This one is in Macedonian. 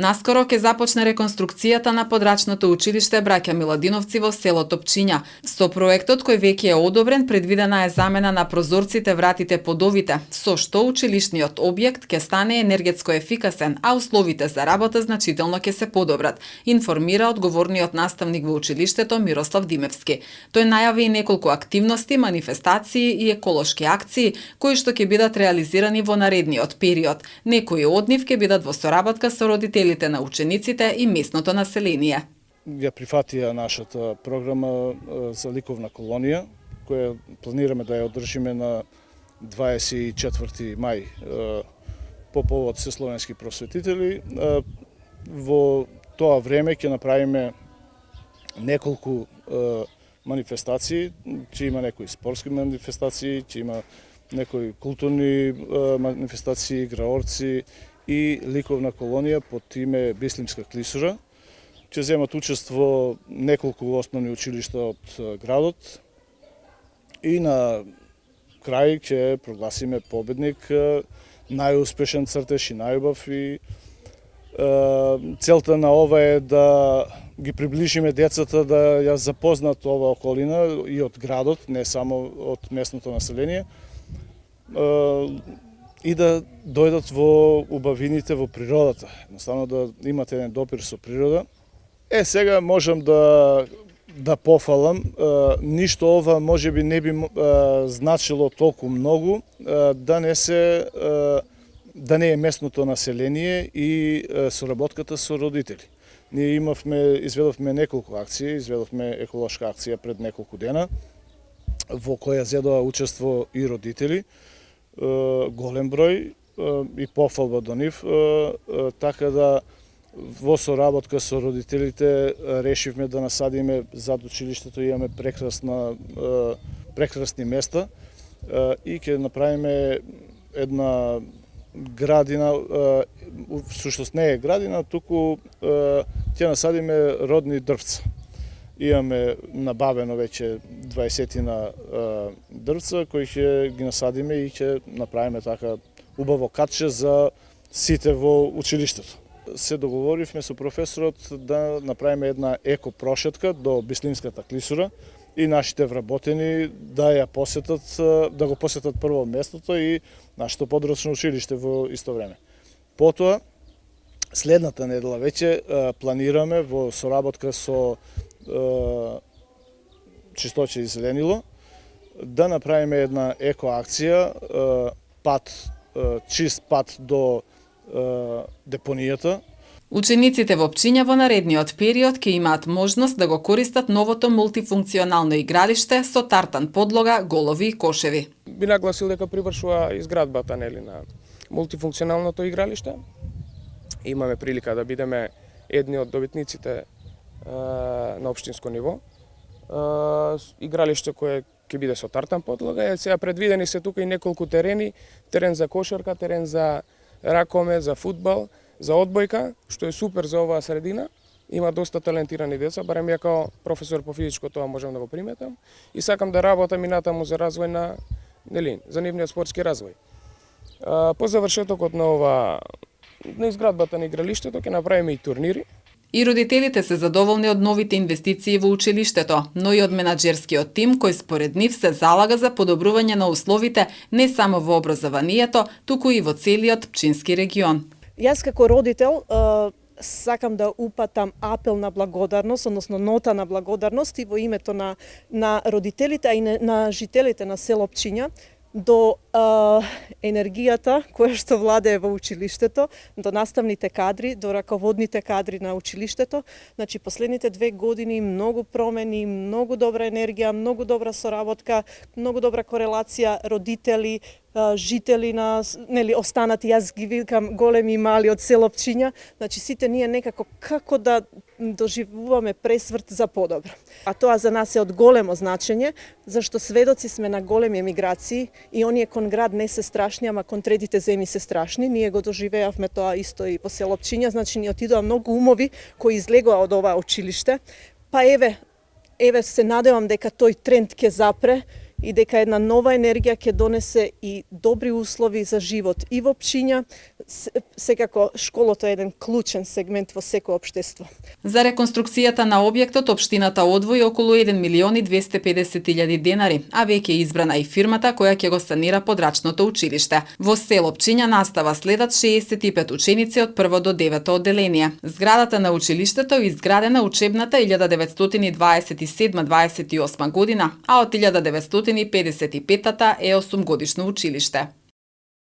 Наскоро ќе започне реконструкцијата на подрачното училиште Браќа Миладиновци во селото Пчиња. Со проектот кој веќе е одобрен, предвидена е замена на прозорците, вратите, подовите, со што училишниот објект ќе стане енергетско ефикасен, а условите за работа значително ќе се подобрат, информира одговорниот наставник во училиштето Мирослав Димевски. Тој најави и неколку активности, манифестации и еколошки акции кои што ќе бидат реализирани во наредниот период. Некои од нив ќе бидат во соработка со родителите на учениците и местното население. Ја прифатија нашата програма за ликовна колонија, која планираме да ја одржиме на 24 мај по повод Сесловенски просветители. Во тоа време ќе направиме неколку манифестации, ќе има некои спортски манифестации, ќе има некои културни манифестации, играорци и ликовна колонија под име Бислимска клисура. Ќе земат учество неколку основни училишта од градот и на крај ќе прогласиме победник, најуспешен цртеж и најубав, и целта на ова е да ги приближиме децата да ја запознат ова околина и од градот, не само од местното население, и да дојдат во убавините, во природата. Едноставно да имате еден допир со природа. Сега можам да пофалам, ништо ова можеби не би значило толку многу да не е местното население и соработката со родители. Ние изведовме неколку акции, изведовме еколошка акција пред неколку дена, во која зедоа учество и родители, голем број и пофалба до нив, така да во соработка со родителите решивме да насадиме зад училиштето, имаме прекрасни места и ќе направиме една градина, всушност не е градина, туку ќе насадиме родни дрвца. Имаме набавено веќе 20 дрвца кои ќе ги насадиме и ќе направиме така убаво катче за сите во училиштето. Се договоривме со професорот да направиме една еко прошетка до Бислимската клисура и нашите вработени да ја посетат, да го посетат прво местото и нашето подрочно училиште во исто време. Потоа, следната недела веќе планираме во соработка со Чистоќа и зеленило да направиме една еко акција, чист пат до депонијата. Учениците во Пчиња во наредниот период ќе имаат можност да го користат новото мултифункционално игралиште со тартан подлога, голови и кошеви. Би нагласил дека привршува изградбата на мултифункционалното игралиште. Имаме прилика да бидеме едни од добитниците на општинско ниво. Игралиште кое ќе биде со тартан подлога. Сега предвидени се тука и неколку терени, терен за кошарка, терен за ракоме, за фудбал, за одбојка, што е супер за оваа средина. Има доста талентирани деца, барем ја као професор по физичко тоа можам да го приметам и сакам да работам и натаму за развој за нивниот спортски развој. По завршетокот на изградбата на игралиштето ќе направиме и турнири. И родителите се задоволни од новите инвестиции во училиштето, но и од менаџерскиот тим кој според нив се залага за подобрување на условите не само во образованието, туку и во целиот Пчински регион. Јас како родител сакам да упатам апел на благодарност, односно нота на благодарност и во името на родителите, а и на жителите на село Пчиња, до енергијата која што владее во училиштето, до наставните кадри, до раководните кадри на училиштето. Значи, последните 2 години многу промени, многу добра енергија, многу добра соработка, многу добра корелација, родители, жители останати, јас ги викам големи и мали од село Пчиња, значи сите ние некако како да доживуваме пресврт за подобро. А тоа за нас е од големо значење, зашто сведоци сме на големи емиграции и оние кон град не се страшни, ама кон третите земји се страшни. Ние го доживеавме тоа исто и по село Пчиња, значи ни отидоа многу умови кои излегоа од оваа училиште. Па еве се надевам дека тој тренд ќе запре и дека една нова енергија ќе донесе и добри услови за живот и во општина. Секако школата е еден клучен сегмент во секој општество. За реконструкцијата на објектот општината одвои околу 1.250.000 денари, а веќе е избрана и фирмата која ќе го санира подрачното училиште. Во село Пчиња настава следат 65 ученици од 1 до 9 одделение. Зградата на училиштето е изградена учебната 1927-28 година, а од 1955 е 8-годишно училиште.